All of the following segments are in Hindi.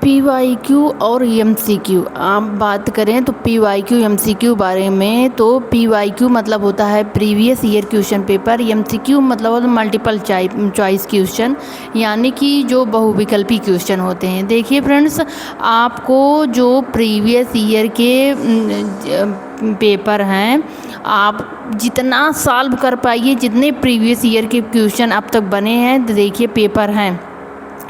पीवाईक्यू और एमसीक्यू आप बात करें तो पीवाईक्यू एमसीक्यू बारे में, तो पीवाईक्यू मतलब होता है previous year question paper, MCQ मतलब होता है मल्टीपल चॉइस क्वेश्चन, यानी कि जो बहुविकल्पी क्वेश्चन होते हैं। देखिए फ्रेंड्स, आपको जो प्रीवियस ईयर के पेपर हैं, आप जितना सॉल्व कर पाइए, जितने प्रीवियस ईयर के क्वेश्चन अब तक बने हैं, देखिए पेपर हैं,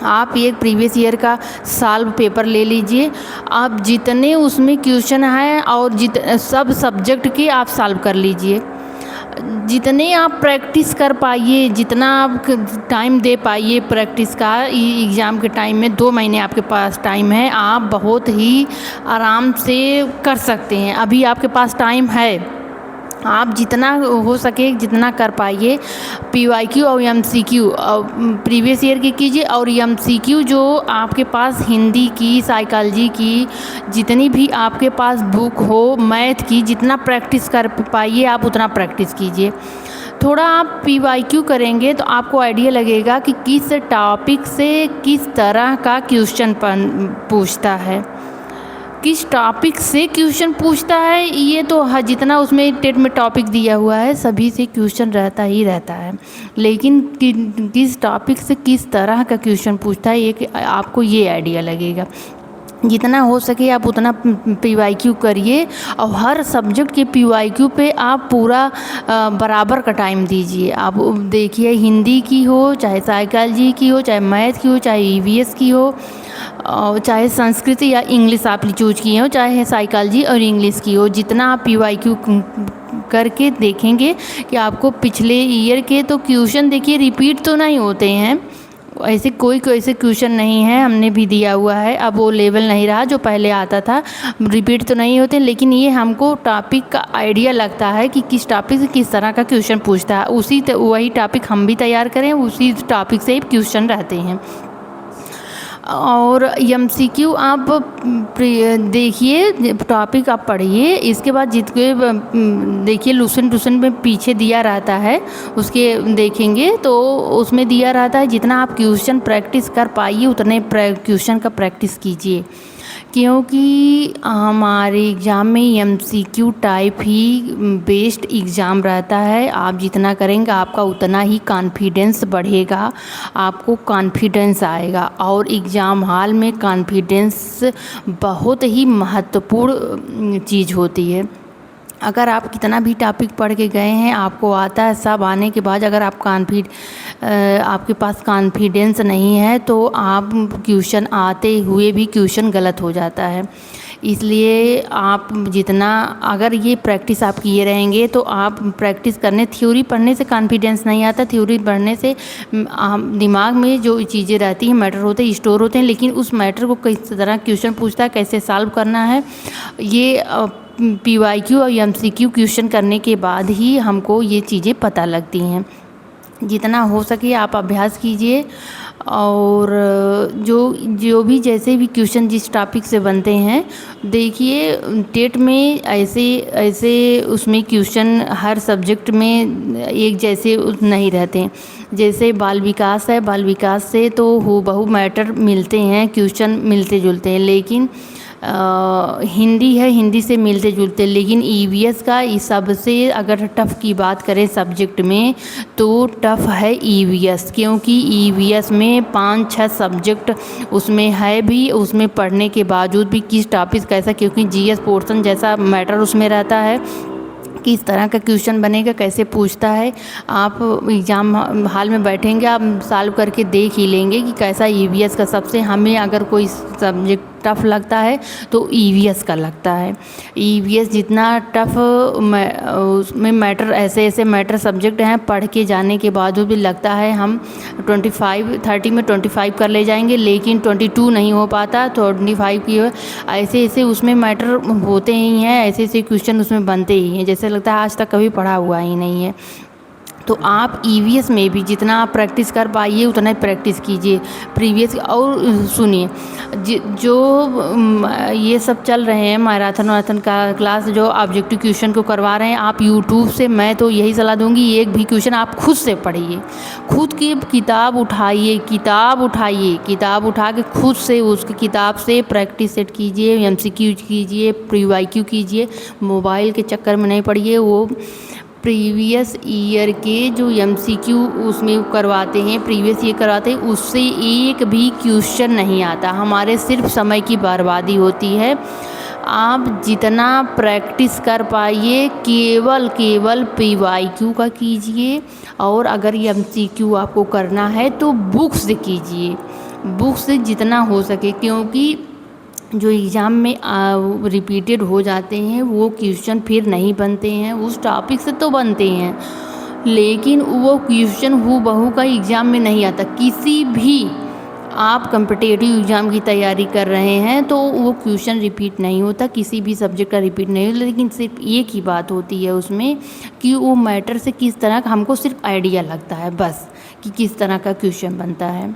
आप एक प्रीवियस ईयर का सॉल्व पेपर ले लीजिए। आप जितने उसमें क्वेश्चन हैं और सब सब्जेक्ट के आप सॉल्व कर लीजिए। जितने आप प्रैक्टिस कर पाइए, जितना आप टाइम दे पाइए प्रैक्टिस का, एग्ज़ाम के टाइम में 2 महीने आपके पास टाइम है, आप बहुत ही आराम से कर सकते हैं। अभी आपके पास टाइम है, आप जितना हो सके जितना कर पाइए। पीवाईक्यू और एमसीक्यू प्रीवियस ईयर की कीजिए, और एमसीक्यू जो आपके पास हिंदी की, साइकोलॉजी की, जितनी भी आपके पास बुक हो, मैथ की, जितना प्रैक्टिस कर पाइए आप उतना प्रैक्टिस कीजिए। थोड़ा आप पीवाईक्यू करेंगे तो आपको आइडिया लगेगा कि किस टॉपिक से किस तरह का क्वेश्चन पूछता है, किस टॉपिक से क्वेश्चन पूछता है। ये तो जितना उसमें टेट में टॉपिक दिया हुआ है सभी से क्वेश्चन रहता ही रहता है, लेकिन किस टॉपिक से किस तरह का क्वेश्चन पूछता है एक आपको ये आइडिया लगेगा। जितना हो सके आप उतना पीवाईक्यू करिए, और हर सब्जेक्ट के पीवाईक्यू पे आप पूरा बराबर का टाइम दीजिए। आप देखिए, हिंदी की हो, चाहे साइकोलॉजी की हो, चाहे मैथ की हो, चाहे ईवीएस की हो, चाहे संस्कृत या इंग्लिश आप चूज किए हो, चाहे साइकोलॉजी और इंग्लिश की हो, जितना आप पीवाईक्यू करके देखेंगे कि आपको पिछले ईयर के तो क्वेश्चन देखिए रिपीट तो नहीं होते हैं, ऐसे कोई ऐसे क्वेश्चन नहीं है, हमने भी दिया हुआ है। अब वो लेवल नहीं रहा जो पहले आता था, रिपीट तो नहीं होते, लेकिन ये हमको टॉपिक का आइडिया लगता है कि किस टॉपिक से किस तरह का क्वेश्चन पूछता है। वही टॉपिक हम भी तैयार करें, उसी टॉपिक से ही क्वेश्चन रहते हैं। और एमसीक्यू आप देखिए, टॉपिक आप पढ़िए, इसके बाद जितने देखिए लूसन में पीछे दिया रहता है उसके देखेंगे तो उसमें दिया रहता है जितना आप क्वेश्चन प्रैक्टिस कर पाइए उतने क्वेश्चन का प्रैक्टिस कीजिए, क्योंकि हमारे एग्ज़ाम में एमसीक्यू टाइप ही बेस्ड एग्ज़ाम रहता है। आप जितना करेंगे आपका उतना ही कॉन्फिडेंस बढ़ेगा, आपको कॉन्फिडेंस आएगा, और एग्ज़ाम हॉल में कॉन्फिडेंस बहुत ही महत्वपूर्ण चीज़ होती है। अगर आप कितना भी टॉपिक पढ़ के गए हैं, आपको आता है, सब आने के बाद अगर आप आपके पास कॉन्फिडेंस नहीं है तो आप क्वेश्चन आते हुए भी क्वेश्चन गलत हो जाता है। इसलिए आप जितना अगर ये प्रैक्टिस आप किए रहेंगे तो आप प्रैक्टिस करने, थ्योरी पढ़ने से कॉन्फिडेंस नहीं आता, थ्योरी पढ़ने से दिमाग में जो चीज़ें रहती हैं, मैटर होते हैं, स्टोर होते हैं, लेकिन उस मैटर को किस तरह क्वेश्चन पूछता है, कैसे सॉल्व करना है, ये पीवाईक्यू और एमसीक्यू क्वेश्चन करने के बाद ही हमको ये चीज़ें पता लगती हैं। जितना हो सके आप अभ्यास कीजिए, और जो भी जैसे भी क्वेश्चन जिस टॉपिक से बनते हैं, देखिए टेट में ऐसे उसमें क्वेश्चन हर सब्जेक्ट में एक जैसे नहीं रहते हैं। जैसे बाल विकास है, बाल विकास से तो हूबहू मैटर मिलते हैं, क्वेश्चन मिलते जुलते हैं, लेकिन हिंदी है, हिंदी से मिलते जुलते, लेकिन ईवीएस का इस सबसे अगर टफ़ की बात करें सब्जेक्ट में तो टफ़ है ईवीएस, क्योंकि ईवीएस में 5-6 सब्जेक्ट उसमें है भी, उसमें पढ़ने के बावजूद भी किस टॉपिक कैसा, क्योंकि जीएस पोर्शन जैसा मैटर उसमें रहता है, किस तरह का क्वेश्चन बनेगा, कैसे पूछता है। आप एग्ज़ाम हॉल में बैठेंगे, आप सॉल्व करके देख ही लेंगे कि कैसा ईवीएस का सबसे, हमें अगर कोई सब्जेक्ट टफ़ लगता है तो ईवीएस का लगता है। ईवीएस जितना टफ़ उसमें मैटर, ऐसे मैटर सब्जेक्ट हैं, पढ़ के जाने के बाद भी लगता है हम 30 में 25 कर ले जाएंगे, लेकिन 22 नहीं हो पाता, 25 की ऐसे उसमें मैटर होते ही हैं, ऐसे क्वेश्चन उसमें बनते ही हैं, जैसे लगता है आज तक कभी पढ़ा हुआ ही नहीं है। तो आप ईवीएस में भी जितना आप प्रैक्टिस कर पाइए उतना ही प्रैक्टिस कीजिए प्रीवियस। और सुनिए, जो ये सब चल रहे हैं मैराथन का क्लास जो ऑब्जेक्टिव क्वेश्चन को करवा रहे हैं आप यूट्यूब से, मैं तो यही सलाह दूंगी एक भी क्वेश्चन आप खुद से पढ़िए, खुद की किताब उठाइए, किताब उठा के खुद से उसकी किताब से प्रैक्टिस सेट कीजिए, एमसीक्यू कीजिए, प्रीवाईक्यू कीजिए। मोबाइल के चक्कर में नहीं पड़िए। वो प्रीवियस ईयर के जो एमसीक्यू उसमें करवाते हैं, प्रीवियस ईयर करवाते हैं, उससे एक भी क्वेश्चन नहीं आता। हमारे सिर्फ समय की बर्बादी होती है। आप जितना प्रैक्टिस कर पाइए केवल पीवाईक्यू का कीजिए, और अगर ये एमसीक्यू आपको करना है तो बुक से कीजिए, बुक से जितना हो सके, क्योंकि जो एग्ज़ाम में रिपीटेड हो जाते हैं वो क्वेश्चन फिर नहीं बनते हैं। उस टॉपिक से तो बनते हैं लेकिन वो क्वेश्चन हूबहू का एग्ज़ाम में नहीं आता। किसी भी आप कम्पिटिटिव एग्ज़ाम की तैयारी कर रहे हैं तो वो क्वेश्चन रिपीट नहीं होता, किसी भी सब्जेक्ट का रिपीट नहीं होता, लेकिन सिर्फ एक ही बात होती है उसमें कि वो मैटर से किस तरह का हमको सिर्फ आइडिया लगता है बस, कि किस तरह का क्वेश्चन बनता है।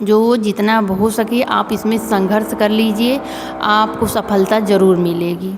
जो जितना हो सके आप इसमें संघर्ष कर लीजिए, आपको सफलता ज़रूर मिलेगी।